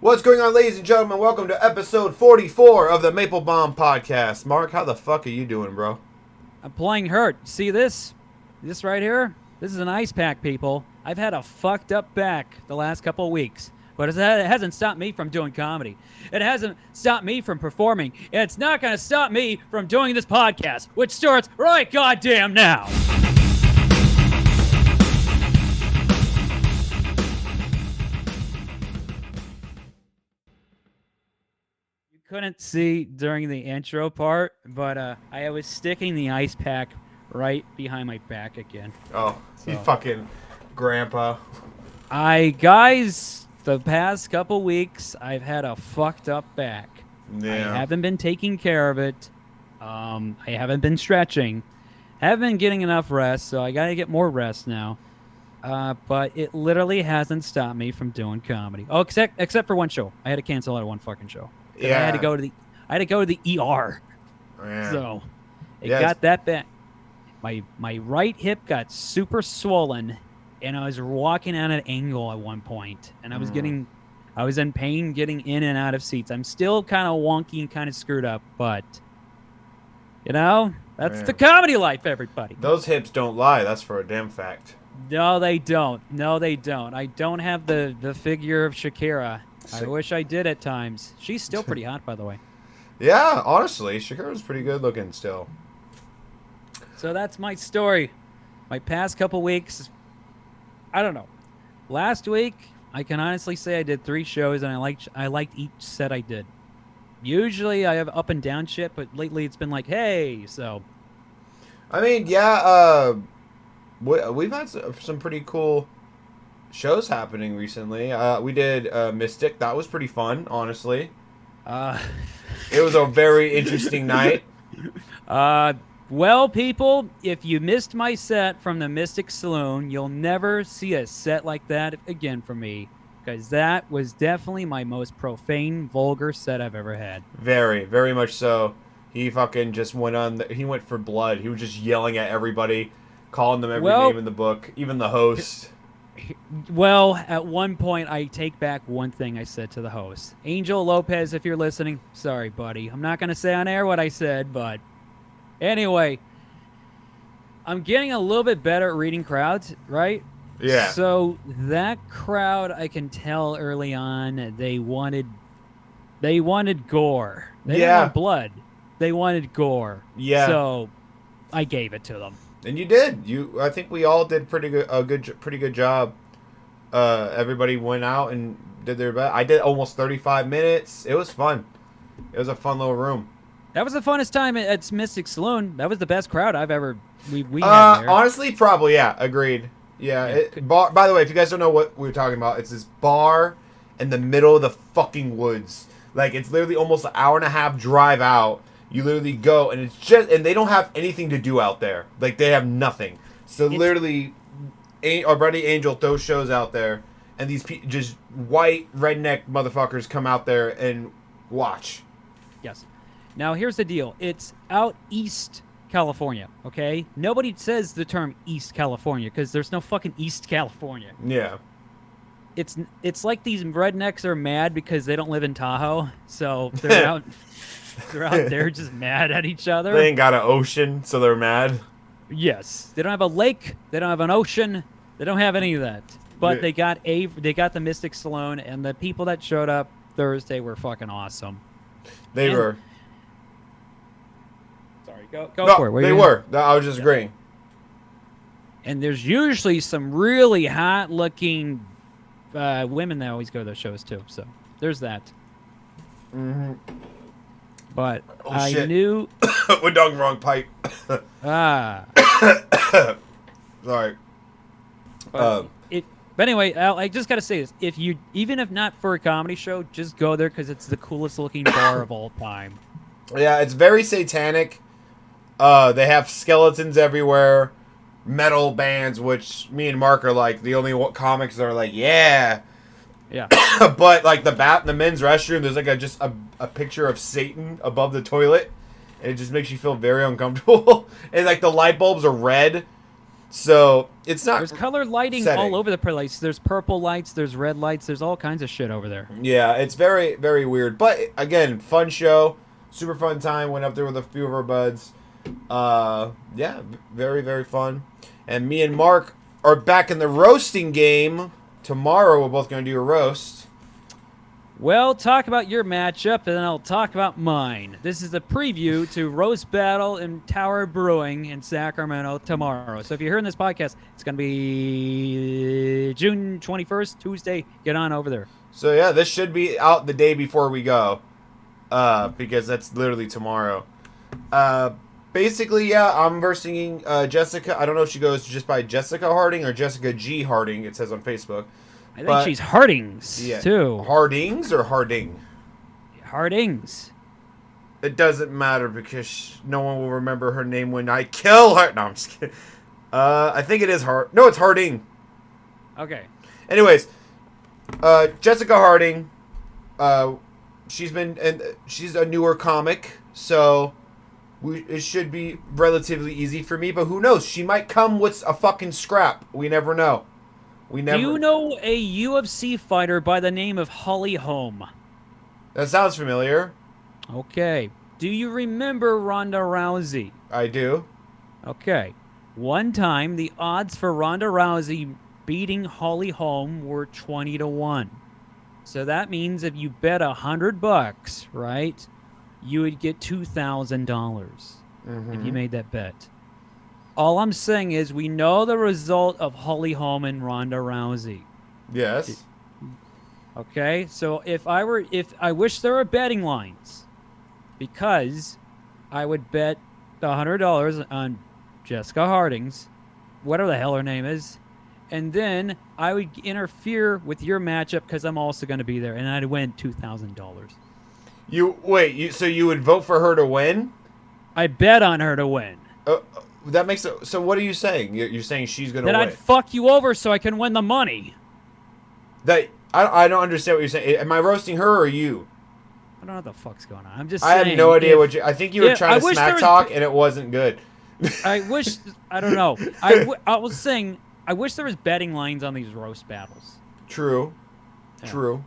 What's going on, ladies and gentlemen? Welcome to episode 44 of the Maple-Baum podcast. Mark, how the fuck are you doing, bro? I'm playing hurt. See this? This right here? This is an ice pack, people. I've had a fucked up back the last couple of weeks, but it hasn't stopped me from doing comedy. It hasn't stopped me from performing. And it's not going to stop me from doing this podcast, which starts right goddamn now. Couldn't see during the intro part, but I was sticking the ice pack right behind my back again. Oh, you fucking grandpa. Guys, the past couple weeks, I've had a fucked up back. Yeah. I haven't been taking care of it. I haven't been stretching. Haven't been getting enough rest, so I gotta get more rest now. But it literally hasn't stopped me from doing comedy. Oh, except for one show. I had to cancel out one fucking show. Yeah. I had to go to the ER. Man. So it got that bad. My right hip got super swollen, and I was walking at an angle at one point, and I was in pain getting in and out of seats. I'm still kind of wonky and kind of screwed up, but that's the comedy life, everybody. Those hips don't lie. That's for a damn fact. No, they don't. I don't have the figure of Shakira. I wish I did at times. She's still pretty hot, by the way. Yeah, honestly, Shakira's pretty good looking still. So that's my story. My past couple weeks, I don't know. Last week, I can honestly say I did 3 shows, and I liked each set I did. Usually, I have up and down shit, but lately it's been like, hey, so. I mean, yeah, we've had some pretty cool shows happening recently. We did Mystic. That was pretty fun, honestly. It was a very interesting night. Well, people, if you missed my set from the Mystic Saloon, you'll never see a set like that again from me, because that was definitely my most profane, vulgar set I've ever had. Very, very much so. He fucking just he went for blood. He was just yelling at everybody, calling them every name in the book, even the host. Well, at one point, I take back one thing I said to the host. Angel Lopez, if you're listening, sorry, buddy. I'm not going to say on air what I said, but anyway, I'm getting a little bit better at reading crowds, right? Yeah. So that crowd, I can tell early on, they wanted gore. They didn't want blood. They wanted gore. Yeah. So I gave it to them. And you did. I think we all did pretty good job. Everybody went out and did their best. I did almost 35 minutes. It was fun. It was a fun little room. That was the funnest time at Mystic Saloon. That was the best crowd I've ever we had there. Honestly, probably, yeah. Agreed. Yeah. By the way, if you guys don't know what we were talking about, it's this bar in the middle of the fucking woods. Like, it's literally almost an hour and a half drive out. You literally go, and and they don't have anything to do out there. Like, they have nothing. So literally, our buddy Angel throws shows out there, and these just white redneck motherfuckers come out there and watch. Yes. Now, here's the deal. It's out East California, okay? Nobody says the term East California, because there's no fucking East California. Yeah. It's like these rednecks are mad because they don't live in Tahoe, so they're out... They're out there just mad at each other. They ain't got an ocean, so they're mad. Yes. They don't have a lake. They don't have an ocean. They don't have any of that. But they got the Mystic Saloon, and the people that showed up Thursday were fucking awesome. They were. Sorry, go for it. They were. I was just agreeing. And there's usually some really hot-looking women that always go to those shows, too. So there's that. Mm-hmm. But I knew... We're doing the wrong pipe. Sorry. But anyway, Al, I just got to say this. Even if not for a comedy show, just go there because it's the coolest looking bar of all time. Yeah, it's very satanic. They have skeletons everywhere. Metal bands, which me and Mark are like the only comics that are like, yeah. Yeah. But like the men's restroom, there's like a picture of Satan above the toilet, and it just makes you feel very uncomfortable. And like the light bulbs are red, So it's not. There's colored lighting all over the place. There's purple lights. There's red lights. There's all kinds of shit over there. Yeah, it's very, very weird. But again, fun show. Super fun time. Went up there with a few of our buds. Yeah, very, very fun. And me and Mark are back in the roasting game. Tomorrow we're both going to do a roast. Well, talk about your matchup, and then I'll talk about mine. This is the preview to Roast Battle in Tower Brewing in Sacramento tomorrow. So if you're hearing this podcast, it's going to be June 21st, Tuesday. Get on over there. So yeah, this should be out the day before we go, because that's literally tomorrow. Basically, yeah, I'm versing Jessica. I don't know if she goes just by Jessica Harding or Jessica G. Harding, it says on Facebook. I think she's Hardings, too. Hardings or Harding? Hardings. It doesn't matter because no one will remember her name when I kill her. No, I'm just kidding. I think it is No, it's Harding. Okay. Anyways, Jessica Harding. She's a newer comic, so it should be relatively easy for me. But who knows? She might come with a fucking scrap. We never know. Do you know a UFC fighter by the name of Holly Holm? That sounds familiar. Okay. Do you remember Ronda Rousey? I do. Okay. One time, the odds for Ronda Rousey beating Holly Holm were 20-1. So that means if you bet $100, right, you would get $2,000 if you made that bet. All I'm saying is we know the result of Holly Holm and Ronda Rousey. Yes. Okay, so if I wish there were betting lines, because I would bet the $100 on Jessica Harding's, whatever the hell her name is, and then I would interfere with your matchup because I'm also going to be there, and I'd win $2,000. So you would vote for her to win? I bet on her to win. That makes it. So what are you saying? You're saying she's gonna win? That I'd fuck you over so I can win the money. I don't understand what you're saying. Am I roasting her or you? I don't know what the fuck's going on. I'm just saying. I have no idea what you. I think you were trying to smack talk and it wasn't good. I wish. I don't know. I was saying. I wish there was betting lines on these roast battles. True. Yeah. True.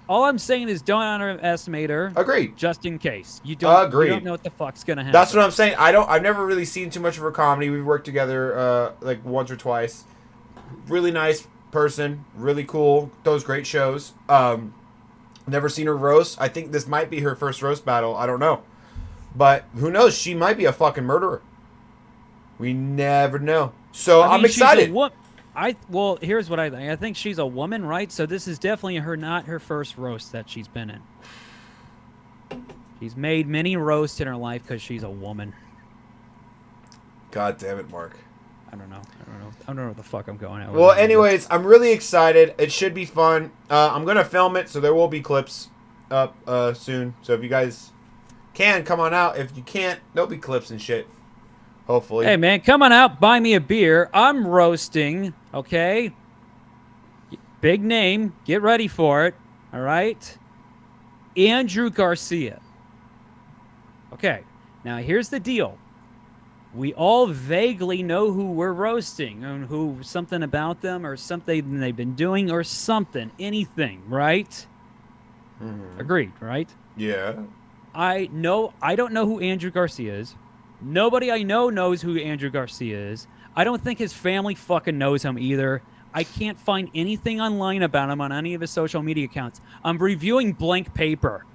All I'm saying is don't underestimate her. Agreed. Just in case. You don't know what the fuck's gonna happen. That's what I'm saying. I've never really seen too much of her comedy. We've worked together like once or twice. Really nice person. Really cool. Does great shows. Never seen her roast. I think this might be her first roast battle. I don't know. But who knows? She might be a fucking murderer. We never know. So I'm excited. Well, here's what I think. I think she's a woman, right? So this is definitely not her first roast that she's been in. She's made many roasts in her life because she's a woman. God damn it, Mark. I don't know what the fuck I'm going at. Well, anyways, I'm really excited. It should be fun. I'm going to film it, so there will be clips up soon. So if you guys can, come on out. If you can't, there'll be clips and shit. Hopefully. Hey, man, come on out. Buy me a beer. I'm roasting, okay? Big name. Get ready for it, all right? Andrew Garcia. Okay, now here's the deal. We all vaguely know who we're roasting and something about them or something they've been doing or something, anything, right? Mm-hmm. Agreed, right? Yeah. I don't know who Andrew Garcia is. Nobody I know knows who Andrew Garcia is. I don't think his family fucking knows him either. I can't find anything online about him on any of his social media accounts. I'm reviewing blank paper.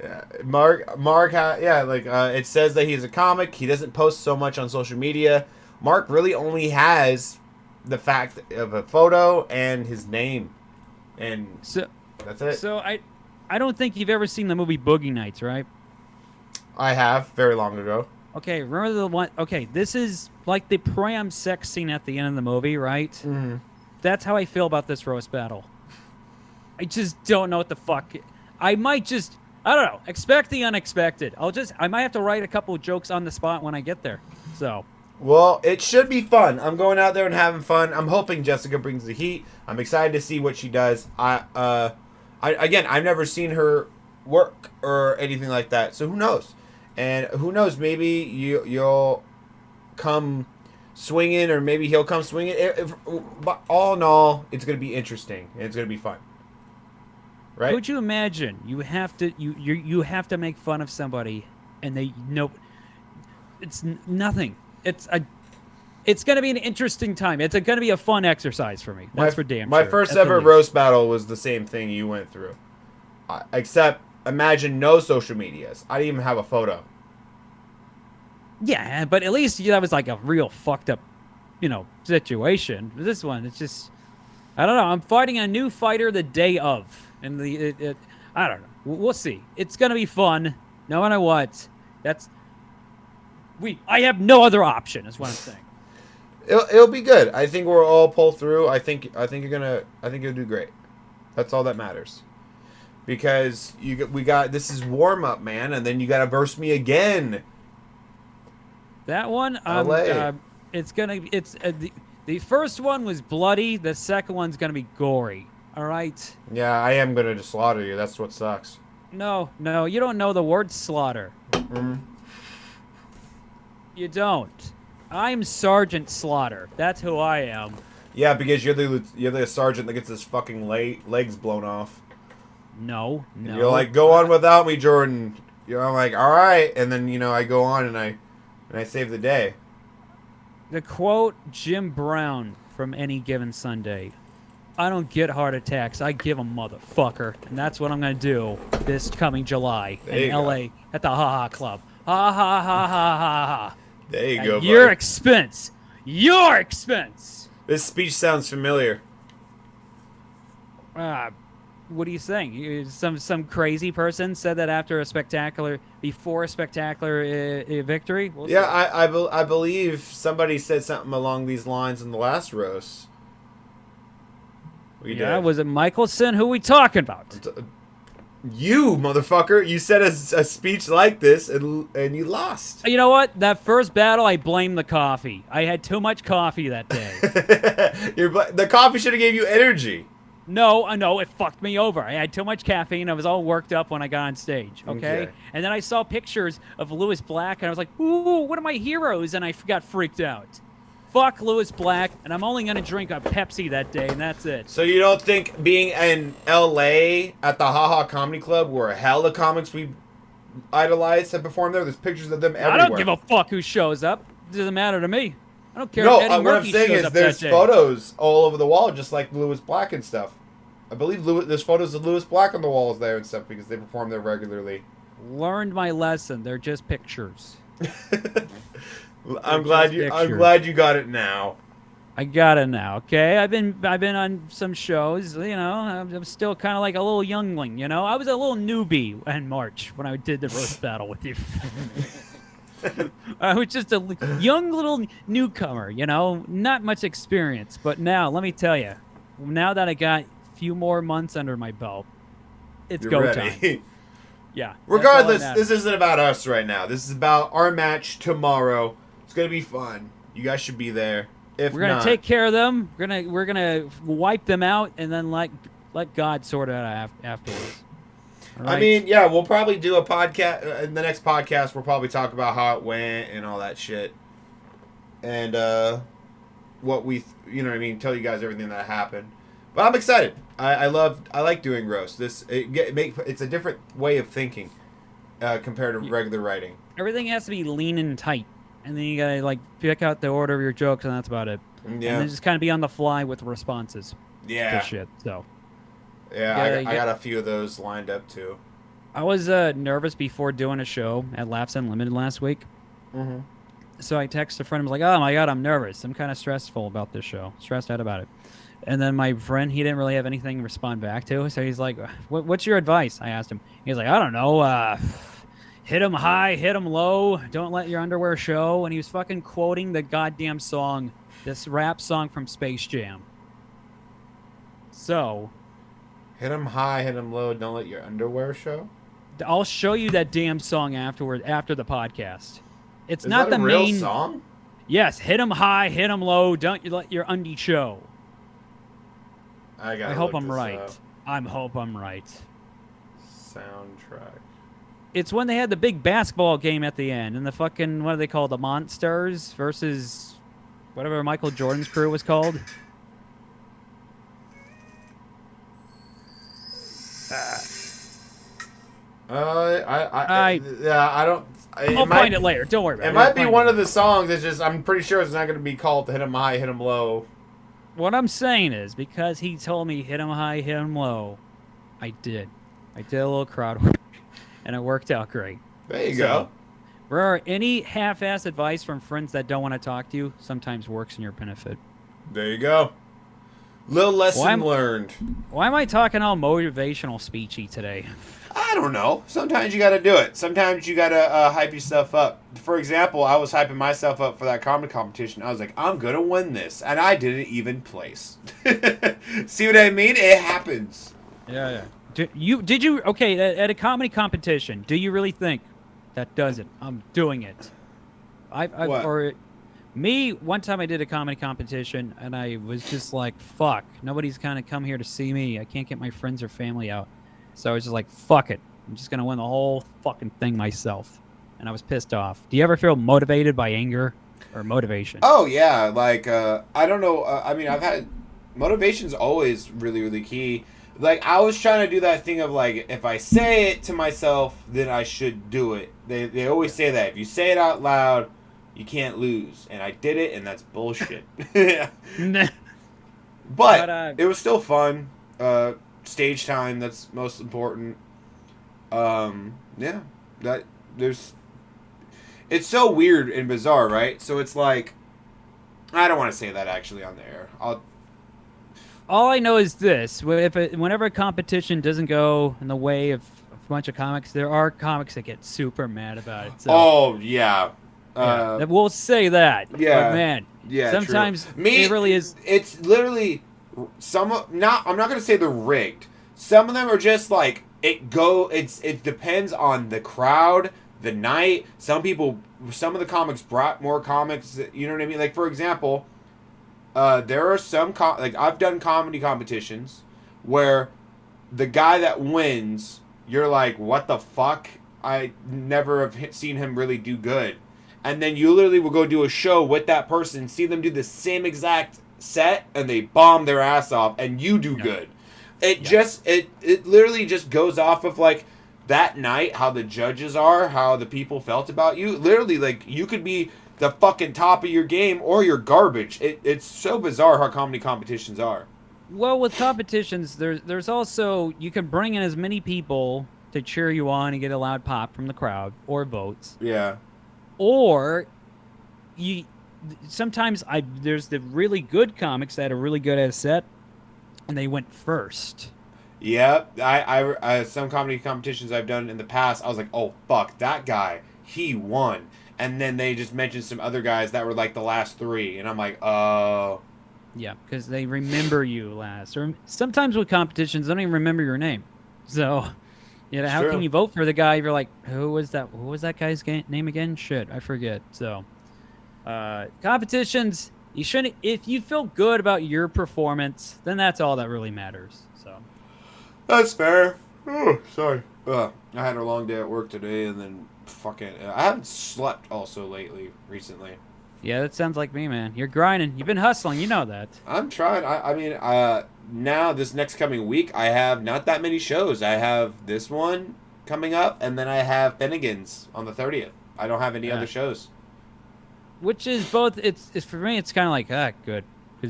Yeah, it says that he's a comic. He doesn't post so much on social media. Mark really only has the fact of a photo and his name, and that's it. So I don't think you've ever seen the movie Boogie Nights, right? I have, very long ago. Okay, remember the one? Okay, this is like the pram sex scene at the end of the movie, right? Mm-hmm. That's how I feel about this roast battle. I just don't know what the fuck. I don't know. Expect the unexpected. I might have to write a couple of jokes on the spot when I get there. So. Well, it should be fun. I'm going out there and having fun. I'm hoping Jessica brings the heat. I'm excited to see what she does. I've never seen her work or anything like that. So who knows? And who knows? Maybe you'll come swinging, or maybe he'll come swinging. But all in all, it's gonna be interesting and it's gonna be fun. Right? Could you imagine? You have to make fun of somebody, and they know it's nothing. It's going to be an interesting time. It's going to be a fun exercise for me. That's for damn my sure. first ever roast battle was the same thing you went through. Except, imagine no social medias. I didn't even have a photo. Yeah, but at least that was like a real fucked up, situation. This one, it's just, I don't know. I'm fighting a new fighter the day of, and I don't know. We'll see. It's going to be fun, no matter what. I have no other option, is what I'm saying. It'll be good. I think we'll all pull through. I think you'll do great. That's all that matters. Because this is warm up, man, and then you got to verse me again. That one, LA. The first one was bloody. The second one's gonna be gory. All right. Yeah, I am gonna just slaughter you. That's what sucks. No, you don't know the word slaughter. Mm-hmm. You don't. I'm Sergeant Slaughter. That's who I am. Yeah, because you're the sergeant that gets his fucking legs blown off. No. And you're like, go on without me, Jordan. I'm like, all right, and then I go on and I save the day. The quote Jim Brown from Any Given Sunday. I don't get heart attacks. I give them, motherfucker. And that's what I'm going to do this coming July in L.A. at the Ha Ha Club. Ha ha ha ha ha ha. There you go, buddy. Your expense. Your expense. This speech sounds familiar. What are you saying? Some crazy person said that before a spectacular victory? Yeah, I believe somebody said something along these lines in the last roast. Was it Michelson? Who are we talking about? You, motherfucker. You said a speech like this, and you lost. You know what? That first battle, I blame the coffee. I had too much coffee that day. The coffee should have gave you energy. No, it fucked me over. I had too much caffeine. I was all worked up when I got on stage, okay? And then I saw pictures of Lewis Black, and I was like, ooh, what are my heroes? And I got freaked out. Fuck Lewis Black, and I'm only going to drink a Pepsi that day, and that's it. So you don't think being in L.A. at the Ha Ha Comedy Club, where hella comics we idolized have performed there, there's pictures of them everywhere. I don't give a fuck who shows up. It doesn't matter to me. I don't care if Eddie what Murphy I'm saying shows is up there's that day. photos all over the wall, just like Lewis Black and stuff. I believe there's photos of Lewis Black on the walls there and stuff because they perform there regularly. Learned my lesson. They're just pictures. I'm glad you got it now. I got it now, okay? I've been on some shows, I'm still kind of like a little youngling, I was a little newbie in March when I did the roast battle with you. I was just a young little newcomer, not much experience. But now, let me tell you, now that I got a few more months under my belt, it's go time. Yeah. Regardless, this isn't about us right now. This is about our match tomorrow. It's going to be fun. You guys should be there. We're gonna take care of them. We're gonna wipe them out, and then let God sort it out afterwards. Right? I mean, yeah, we'll probably do a podcast. In the next podcast, we'll probably talk about how it went and all that shit, and what we, tell you guys everything that happened. But I'm excited. I like doing roast. It's a different way of thinking compared to regular writing. Everything has to be lean and tight. And then you gotta pick out the order of your jokes, and that's about it. Yeah. And then just kind of be on the fly with responses. Yeah. To shit. So. Yeah, I got a few of those lined up too. I was nervous before doing a show at Laughs Unlimited last week. Mm-hmm. So I texted a friend. I was like, "Oh my god, I'm nervous. I'm kind of stressful about this show. Stressed out about it." And then my friend, he didn't really have anything to respond back to. So he's like, "What's your advice?" I asked him. He's like, "I don't know. Hit 'em high, hit 'em low. Don't let your underwear show." And he was fucking quoting the goddamn song, this rap song from Space Jam. So, hit 'em high, hit 'em low. Don't let your underwear show. I'll show you that damn song after the podcast. It's Is not that the a real main song. Yes, hit 'em high, hit 'em low. Don't you let your undie show. I hope I'm right. I hope I'm right. Soundtrack. It's when they had the big basketball game at the end, and the fucking, what do they call, the Monsters versus whatever Michael Jordan's crew was called. I don't. I'll find it later. Don't worry about it. It might be one of the songs. It's just I'm pretty sure it's not going to be called "Hit 'Em High, Hit 'Em Low." What I'm saying is, because he told me hit him high, hit him low, I did. I did a little crowd work, and it worked out great. There you go. Remember, any half-ass advice from friends that don't want to talk to you sometimes works in your benefit. There you go. Little lesson learned. Why am I talking all motivational speechy today? I don't know. Sometimes you got to do it. Sometimes you got to hype yourself up. For example, I was hyping myself up for that comedy competition. I was like, I'm going to win this. And I didn't even place. See what I mean? It happens. Yeah. Did you okay, at a comedy competition, do you really think that does it? I'm doing it. One time I did a comedy competition, and I was just like, fuck. Nobody's kind of come here to see me. I can't get my friends or family out. So I was just like, fuck it. I'm just going to win the whole fucking thing myself. And I was pissed off. Do you ever feel motivated by anger or motivation? Oh, yeah. Like, I don't know. I mean, I've had... Motivation's always really, really key. Like, I was trying to do that thing of, like, if I say it to myself, then I should do it. They always say that. If you say it out loud, you can't lose. And I did it, and that's bullshit. But it was still fun. Stage time, that's most important. It's so weird and bizarre, right? So it's like, I don't want to say that actually on the air. All I know is this: whenever a competition doesn't go in the way of a bunch of comics, there are comics that get super mad about it. So, oh yeah. We'll say that. Yeah, but man. Yeah, sometimes true. it really is. It's literally I'm not gonna say they're rigged. Some of them are just like it depends on the crowd, the night. Some of the comics brought more comics. You know what I mean? Like, for example, there are some like I've done comedy competitions where the guy that wins, you're like, what the fuck? I never have seen him really do good. And then you literally will go do a show with that person, see them do the same exact set, and they bomb their ass off, and you do good. It literally just goes off of, like, that night, how the judges are, how the people felt about you. Literally, like, you could be the fucking top of your game or you're garbage. It's so bizarre how comedy competitions are. Well, with competitions, there's also, you can bring in as many people to cheer you on and get a loud pop from the crowd or votes. Yeah. Or sometimes there's the really good comics that are really good at a set, and they went first. Yeah, I some comedy competitions I've done in the past, I was like, oh fuck, that guy, he won. And then they just mentioned some other guys that were like the last three, and I'm like, oh. Yeah, because they remember you last. Or sometimes with competitions, they don't even remember your name. So, how can you vote for the guy if you're like, who was that guy's name again? Shit, I forget. So, competitions, you shouldn't. If you feel good about your performance, then that's all that really matters. So, that's fair. Oh, sorry. I had a long day at work today, and then I haven't slept also recently. Yeah, that sounds like me, man. You're grinding. You've been hustling. You know that. I'm trying. I mean, now this next coming week, I have not that many shows. I have this one coming up, and then I have Finnegan's on the 30th. I don't have any other shows. Which is both. It's for me. It's kind of like good.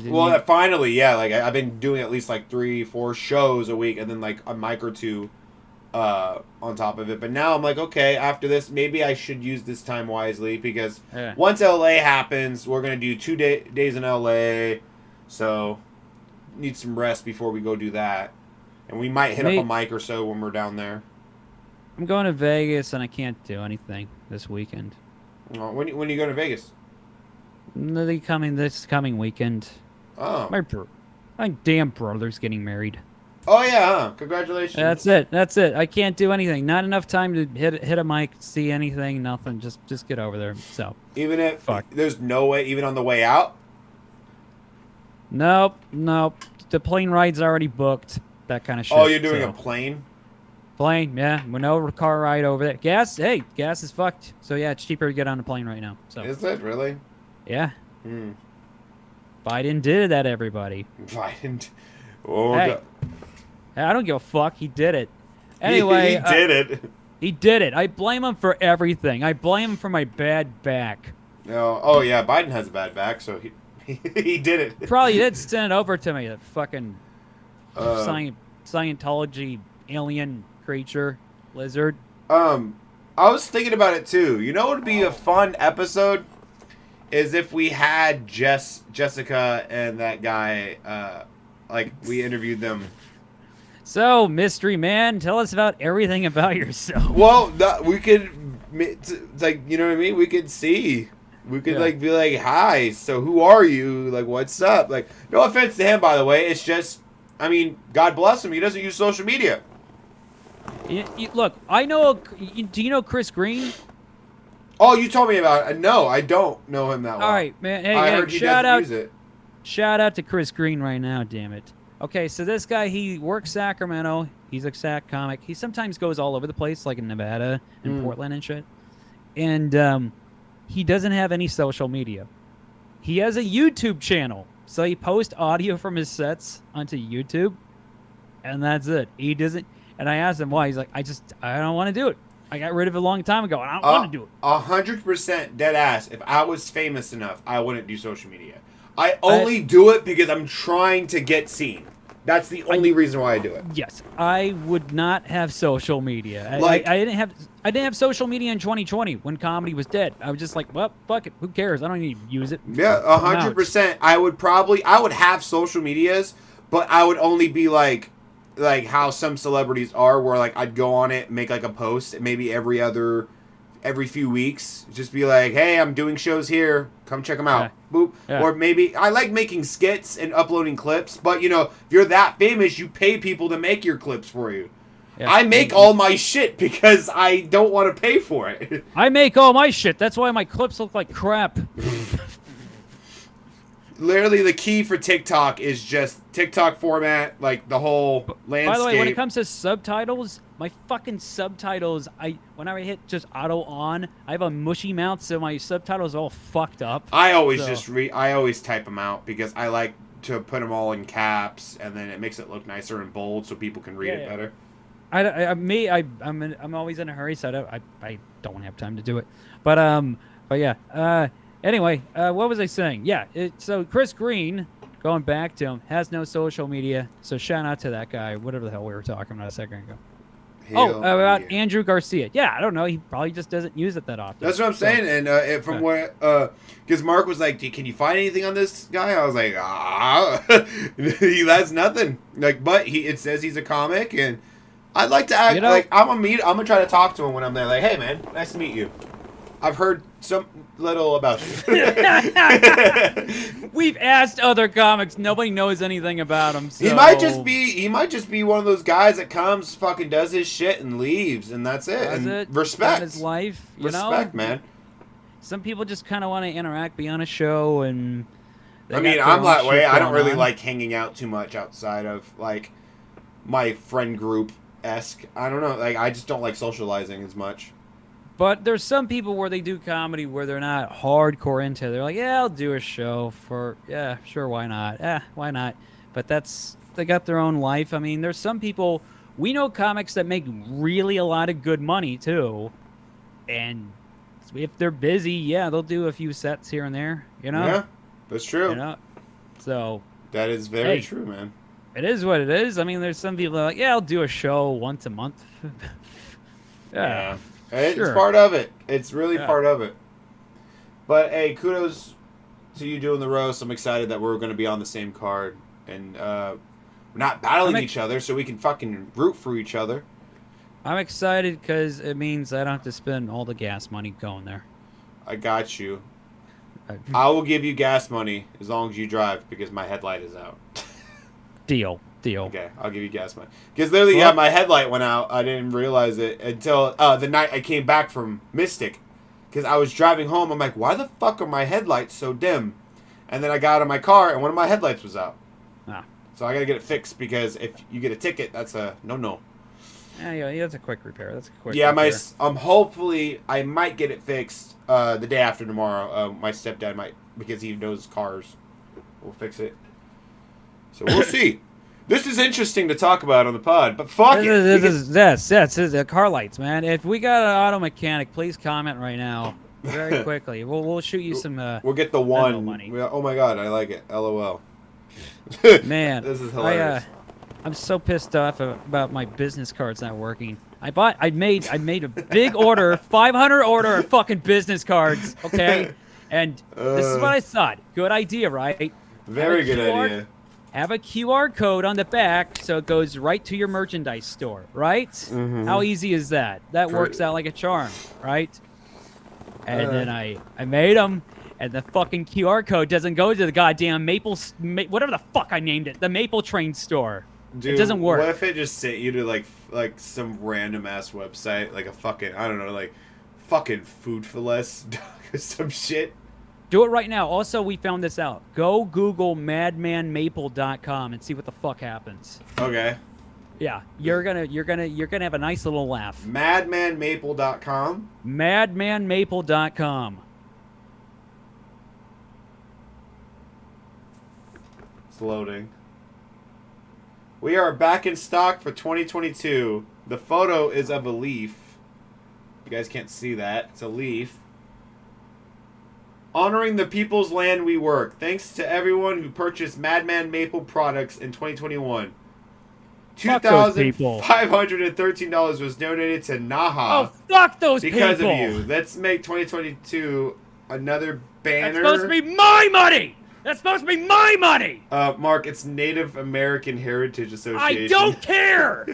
Well, finally, yeah. Like I've been doing at least like 3-4 shows a week, and then like a mic or two on top of it. But now I'm like, okay, after this, maybe I should use this time wisely, because once LA happens, we're going to do 2 days in LA. So need some rest before we go do that. And we might hit up a mic or so when we're down there. I'm going to Vegas, and I can't do anything this weekend. When are you going to Vegas? This coming weekend. Oh. My damn brother's getting married. Oh, yeah, huh? Congratulations. That's it. I can't do anything. Not enough time to hit a mic, see anything, nothing. Just get over there. So even if there's no way, even on the way out? Nope. The plane ride's already booked. That kind of shit. Oh, you're doing a plane? Plane, yeah. No car ride over there. Gas is fucked. So, yeah, it's cheaper to get on a plane right now. So. Is it really? Yeah. Biden did that, everybody. Biden. Oh, Hey, God. I don't give a fuck. He did it. He Anyway, did it. he did it. I blame him for everything. I blame him for my bad back. No. Oh yeah, Biden has a bad back, so he did it. Probably did send it over to me, that fucking Uh, Scientology alien creature lizard. I was thinking about it too. You know what would be a fun episode? Is if we had Jessica and that guy, like we interviewed them. So, mystery man, tell us about everything about yourself. Well, we could, like, you know what I mean? We could see. We could, like, be like, hi, so who are you? Like, what's up? Like, no offense to him, by the way. It's just, I mean, God bless him. He doesn't use social media. Look, I know. Do you know Chris Green? Oh, you told me about it. No, I don't know him that well. All right, man. Hey, I heard he shout doesn't out. use it. Shout out to Chris Green right now, damn it. Okay, so this guy, he works Sacramento. He's a Sac comic. He sometimes goes all over the place, like in Nevada and Portland and shit. And he doesn't have any social media. He has a YouTube channel. So he posts audio from his sets onto YouTube, and that's it. He doesn't. And I asked him why. He's like, I don't want to do it. I got rid of it a long time ago, and I don't want to do it. 100% dead ass. If I was famous enough, I wouldn't do social media. I only do it because I'm trying to get seen. That's the only reason why I do it. Yes, I would not have social media. Like, I didn't have social media in 2020 when comedy was dead. I was just like, well, fuck it, who cares? I don't need to use it. Yeah, 100%. I would have social medias, but I would only be like how some celebrities are, where like I'd go on it, make like a post, maybe every few weeks, just be like, hey, I'm doing shows here, come check them out. Yeah. Boop. Yeah. Or maybe I like making skits and uploading clips, but you know, if you're that famous, you pay people to make your clips for you. Yeah. I make all my shit because I don't want to pay for it. I make all my shit. That's why my clips look like crap. Literally, the key for TikTok is just TikTok format, like the whole landscape. By the way, when it comes to subtitles, my fucking subtitles, whenever I hit just auto on, I have a mushy mouth, so my subtitles are all fucked up. I always I always type them out because I like to put them all in caps, and then it makes it look nicer and bold so people can read it better. I'm always in a hurry, so I don't have time to do it. But yeah. Anyway, what was I saying? Yeah, so Chris Green, going back to him, has no social media. So shout out to that guy, whatever the hell we were talking about a second ago. About Andrew Garcia. Yeah, I don't know. He probably just doesn't use it that often. That's what I'm saying. And from where, because Mark was like, can you find anything on this guy? I was like, he has nothing. Like, but it says he's a comic, and I'd like to act like I'm gonna try to talk to him when I'm there. Like, hey man, nice to meet you. I've heard some little about you. We've asked other comics. Nobody knows anything about him. So. He might just be one of those guys that comes, fucking does his shit and leaves, and that's it. Respect his life. Respect, man. Some people just kind of want to interact, be on a show, and. I mean, I'm that way. I don't really like hanging out too much outside of like my friend group esque. I don't know. Like, I just don't like socializing as much. But there's some people where they do comedy where they're not hardcore into it. They're like, yeah, I'll do a show yeah, sure, why not? Why not? But they got their own life. I mean, there's some people, we know comics that make really a lot of good money too. And if they're busy, yeah, they'll do a few sets here and there, you know? Yeah, that's true. You know? So. That is very true, man. It is what it is. I mean, there's some people that are like, yeah, I'll do a show once a month. Yeah. It's part of it. It's really part of it. But hey, kudos to you doing the roast. I'm excited that we're going to be on the same card and we're not battling each other, so we can fucking root for each other. I'm excited because it means I don't have to spend all the gas money going there. I got you. I will give you gas money as long as you drive because my headlight is out. Deal. Okay, I'll give you gas money. Because literally, my headlight went out. I didn't realize it until the night I came back from Mystic. Because I was driving home. I'm like, why the fuck are my headlights so dim? And then I got out of my car, and one of my headlights was out. So I got to get it fixed because if you get a ticket, that's a no-no. Yeah, that's a quick repair. Hopefully, I might get it fixed the day after tomorrow. My stepdad might, because he knows cars. We'll fix it. So we'll see. This is interesting to talk about on the pod, but fuck it. This is the car lights, man. If we got an auto mechanic, please comment right now, very quickly. We'll shoot you some. We'll get the one. Money. Oh my god, I like it. LOL. Man, this is hilarious. I'm so pissed off about my business cards not working. I made a big order, 500 order of fucking business cards. Okay, and this is what I thought. Good idea, right? Very good idea. Have a QR code on the back so it goes right to your merchandise store, right? Mm-hmm. How easy is that? That works out like a charm, right? And then I made them, and the fucking QR code doesn't go to the goddamn whatever the fuck I named it, the Maple Train store. Dude, it doesn't work. What if it just sent you to like some random ass website, like a fucking, I don't know, like fucking Food for Less or some shit? Do it right now. Also, we found this out. Go Google madmanmaple.com and see what the fuck happens. Okay. Yeah, you're gonna have a nice little laugh. Madmanmaple.com. Madmanmaple.com. It's loading. We are back in stock for 2022. The photo is of a leaf. You guys can't see that. It's a leaf. Honoring the people's land we work. Thanks to everyone who purchased Madman Maple products in 2021. $2,513 was donated to Naha. Oh, fuck those because people! Because of you. Let's make 2022 another banner. That's supposed to be my money! That's supposed to be my money! Mark, it's Native American Heritage Association. I don't care!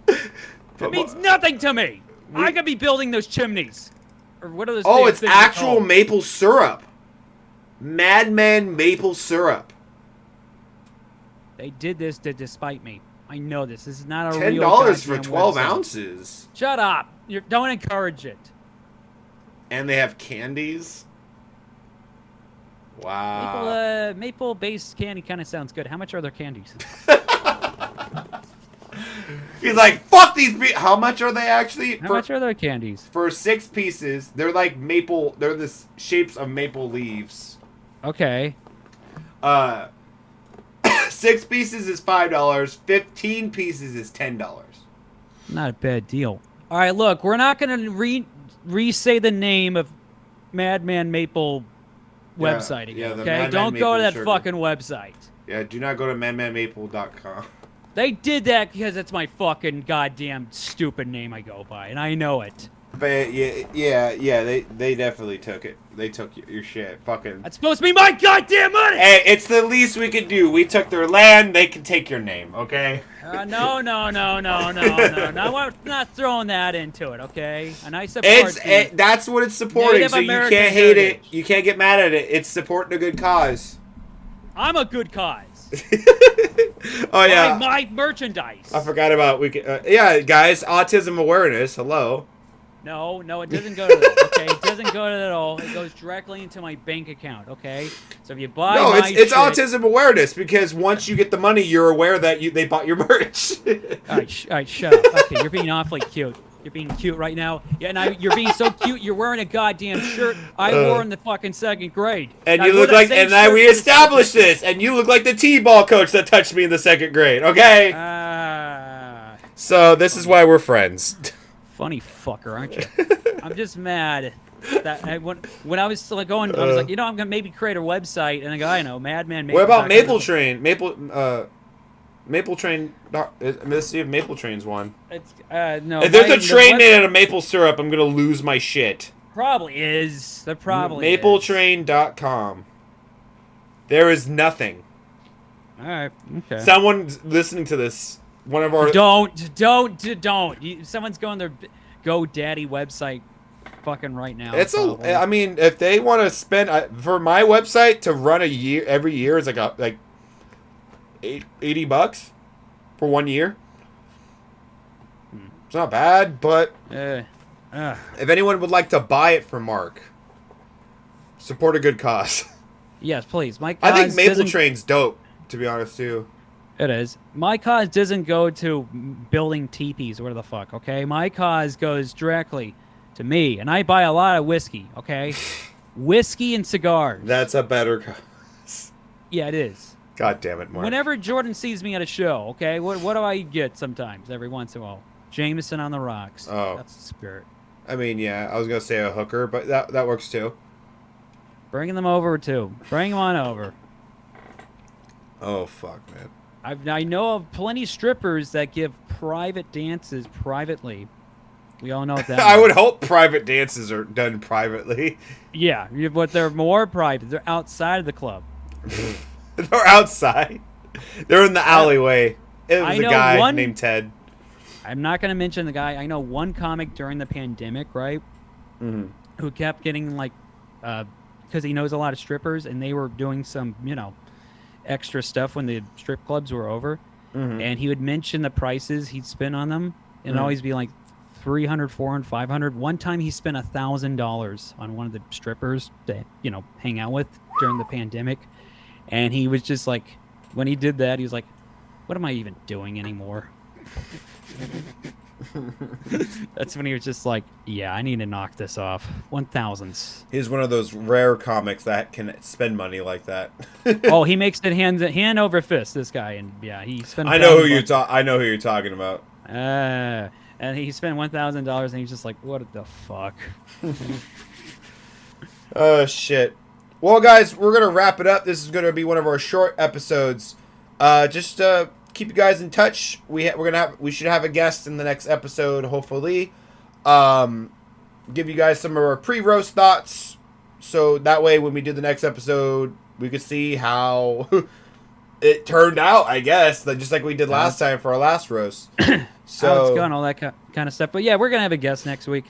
It means nothing to me! I could be building those chimneys. Or what are those Oh, it's actual called? maple syrup. Madman maple syrup. They did this to despite me. I know this. This is not a $10 real for 12 website. ounces. Shut up. Don't encourage it. And they have candies. Wow. Maple-based candy kind of sounds good. How much are their candies? He's like, fuck these people. How much are they actually? How much are their candies? For 6 pieces, they're like maple. They're the shapes of maple leaves. Okay. 6 pieces is $5. 15 pieces is $10. Not a bad deal. All right, look, we're not going to re-say the name of Madman Maple website again, okay? Don't go to that fucking website. Yeah, do not go to madmanmaple.com. They did that because it's my fucking goddamn stupid name I go by, and I know it. But yeah, they definitely took it. They took your shit. Fucking. That's supposed to be my goddamn money! Hey, it's the least we could do. We took their land, they can take your name, okay? No. I'm not throwing that into it, okay? And I support that's what it's supporting, Native so American you can't hate heritage. it. You can't get mad at it. It's supporting a good cause. I'm a good cause. Oh yeah, my merchandise. I forgot about yeah, guys, autism awareness. Hello. No, it doesn't go to that. Okay, it doesn't go to that at all. It goes directly into my bank account. Okay, so if you buy, it's autism awareness because once you get the money, you're aware that they bought your merch. All right, shut up. Okay, you're being awfully cute. You're being cute right now. Yeah, now you're being so cute. You're wearing a goddamn shirt I wore in the fucking 2nd grade. And you look like, and we established this, and you look like the T-ball coach that touched me in the 2nd grade. Okay. So this is why we're friends. Funny fucker, aren't you? I'm just mad that when I was still going, I was like, I'm gonna maybe create a website, and I go, I know, Madman. What about Maple Train? Maple Train. Let's see if Maple Train's one. It's no. If there's a train made out of maple syrup, I'm gonna lose my shit. Probably is. There probably Mapletrain.com. There is nothing. All right. Okay. Someone listening to this. One of our don't. Someone's going their GoDaddy website, fucking right now. I mean, if they want to spend for my website to run every year is like $80 for 1 year. It's not bad, but if anyone would like to buy it from Mark, support a good cause. Yes, please. I think Maple Train's dope, to be honest too. It is. My cause doesn't go to building teepees or whatever the fuck, okay? My cause goes directly to me, and I buy a lot of whiskey, okay? whiskey and cigars. That's a better. Yeah, it is. God damn it, Mark. Whenever Jordan sees me at a show, okay, what do I get sometimes every once in a while? Jameson on the rocks. Oh, that's the spirit. I mean, yeah, I was gonna say a hooker, but that works too. Bringing them over too. Bring them on over. Oh fuck, man. I know of plenty of strippers that give private dances privately. We all know what that I would hope private dances are done privately. Yeah, but they're more private. They're outside of the club. They're outside. They're in the alleyway. It was a guy named Ted. I'm not going to mention the guy. I know one comic during the pandemic, right? Mm-hmm. Who kept getting like, because he knows a lot of strippers, and they were doing some, extra stuff when the strip clubs were over, and he would mention the prices he'd spend on them, and always be like $300, $400, $500. One time he spent $1,000 on one of the strippers to hang out with during the pandemic, and he was just like, when he did that, he was like, "What am I even doing anymore?" That's when he was just like, "Yeah, I need to knock this off." 1,000s. He's one of those rare comics that can spend money like that. Oh, he makes it hand over fist. This guy, and yeah, he spent. I know who you're talking about. And he spent $1,000, and he's just like, "What the fuck?" Oh shit. Well, guys, we're gonna wrap it up. This is gonna be one of our short episodes. Just keep you guys in touch. We should have a guest in the next episode, hopefully. Give you guys some of our pre-roast thoughts, so that way when we do the next episode, we could see how it turned out. I guess just like we did last time for our last roast. So how it's gone, all that kind of stuff. But yeah, we're gonna have a guest next week.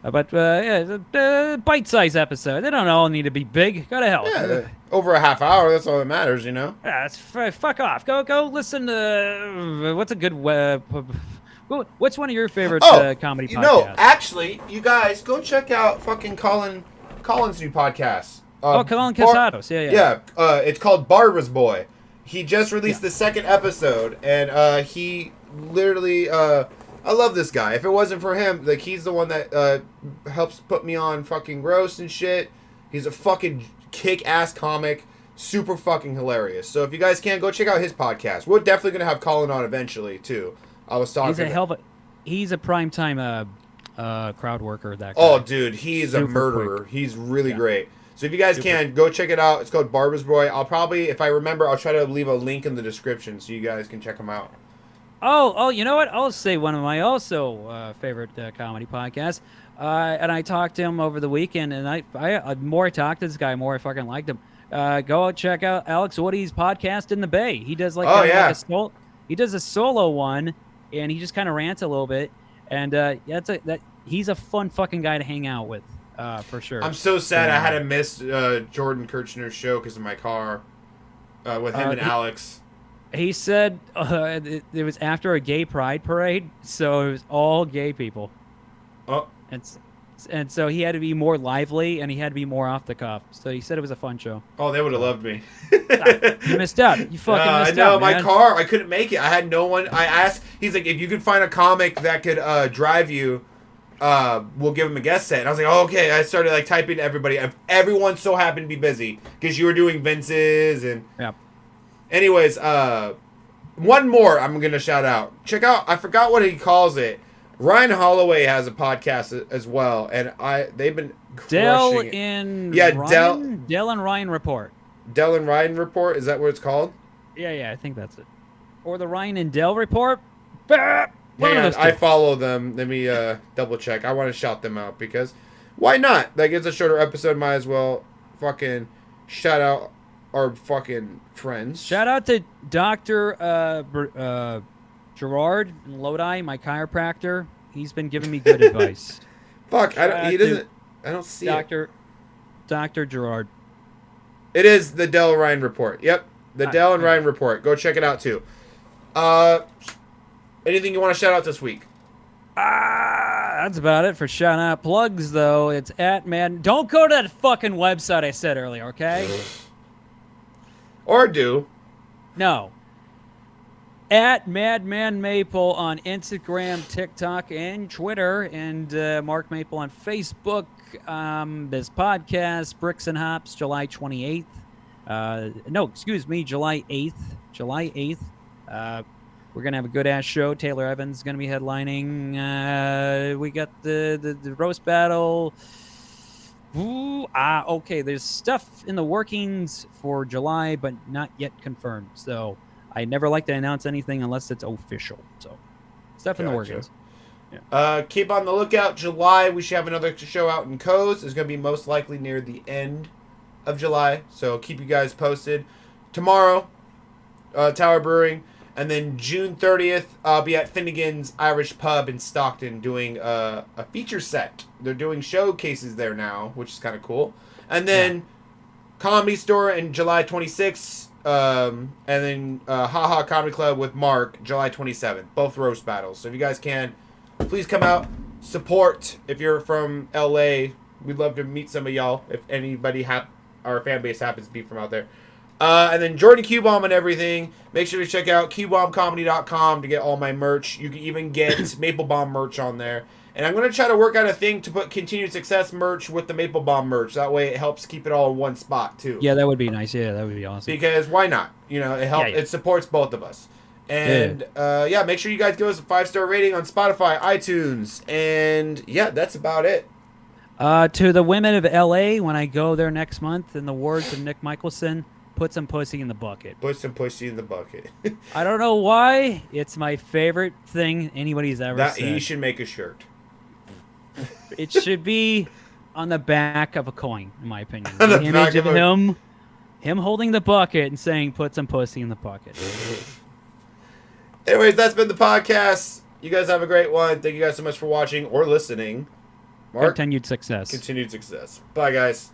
Bite-sized episode. They don't all need to be big. Go to hell. Yeah, over a half hour. That's all that matters, Yeah, fuck off. Go listen to what's a good what's one of your favorite comedy podcasts? No, actually, you guys go check out fucking Colin's new podcast. Colin Casados. Yeah. It's called Barbara's Boy. He just released the second episode, and he literally. I love this guy. If it wasn't for him, like, he's the one that helps put me on fucking roast and shit. He's a fucking kick-ass comic. Super fucking hilarious. So if you guys can, go check out his podcast. We're definitely going to have Colin on eventually, too. I was talking he's a primetime crowd worker, that guy. Oh, dude, he's a murderer. Quick. He's really great. So if you guys can, go check it out. It's called Barbara's Boy. I'll probably, if I remember, I'll try to leave a link in the description so you guys can check him out. Oh, you know what? I'll say one of my also favorite comedy podcasts. And I talked to him over the weekend, and I more I talked to this guy, more I fucking liked him. Go check out Alex Woody's podcast in the Bay. He does like he does a solo one, and he just kind of rants a little bit. And he's a fun fucking guy to hang out with, for sure. I'm so sad I had to miss Jordan Kirchner's show because of my car with him and Alex. He said it was after a gay pride parade, so it was all gay people. Oh. And so he had to be more lively, and he had to be more off the cuff. So he said it was a fun show. Oh, they would have loved me. You missed out. You fucking missed out, man. My car, I couldn't make it. I had no one. I asked, he's like, if you could find a comic that could drive you, we'll give him a guest set. And I was like, oh, okay. I started like typing to everybody. Everyone's so happy to be busy because you were doing Vince's and... Yeah. Anyways, one more I'm going to shout out. Check out, I forgot what he calls it. Ryan Holloway has a podcast as well, and they've been crushing it. Dell and Ryan Report. Dell and Ryan Report, is that what it's called? Yeah, I think that's it. Or the Ryan and Dell Report. I follow them. Let me double check. I want to shout them out because why not? Like, it's a shorter episode, might as well fucking shout out our fucking friends. Shout out to Dr. Gerard in Lodi, my chiropractor. He's been giving me good advice. Fuck, I don't see Dr. Gerard. It is the Dell Ryan Report. Yep, the Dell and Ryan Report. Go check it out too. Anything you want to shout out this week? That's about it for shout out plugs, though. It's at Madman. Don't go to that fucking website I said earlier, okay? Or do. No. At Madman Maple on Instagram, TikTok, and Twitter, and Mark Maple on Facebook. This podcast, Bricks and Hops, July 28th. July 8th. July 8th. We're going to have a good-ass show. Taylor Evans is going to be headlining. We got the roast battle. Okay. There's stuff in the workings for July, but not yet confirmed. So I never like to announce anything unless it's official. So stuff in the workings. Yeah. Keep on the lookout. July, we should have another show out in Coes. It's going to be most likely near the end of July. So keep you guys posted. Tomorrow, Tower Brewing. And then June 30th, I'll be at Finnegan's Irish Pub in Stockton doing a feature set. They're doing showcases there now, which is kind of cool. And then Comedy Store in July 26th. And then Haha Comedy Club with Mark, July 27th. Both roast battles. So if you guys can, please come out, support. If you're from LA, we'd love to meet some of y'all. If anybody our fan base happens to be from out there. And then Jordan Q-Bomb and everything. Make sure to check out QBombComedy.com to get all my merch. You can even get Maple-Baum merch on there. And I'm going to try to work out a thing to put Continued Success merch with the Maple-Baum merch. That way it helps keep it all in one spot, too. Yeah, that would be nice. Yeah, that would be awesome. Because why not? It helps. It supports both of us. And, make sure you guys give us a 5-star rating on Spotify, iTunes. And, that's about it. To the women of L.A., when I go there next month, in the words of Nick Michelson, put some pussy in the bucket. Put some pussy in the bucket. I don't know why. It's my favorite thing anybody's ever said. He should make a shirt. It should be on the back of a coin, in my opinion. The image of him holding the bucket and saying, put some pussy in the bucket. Anyways, that's been the podcast. You guys have a great one. Thank you guys so much for watching or listening. Mark? Continued success. Continued success. Bye, guys.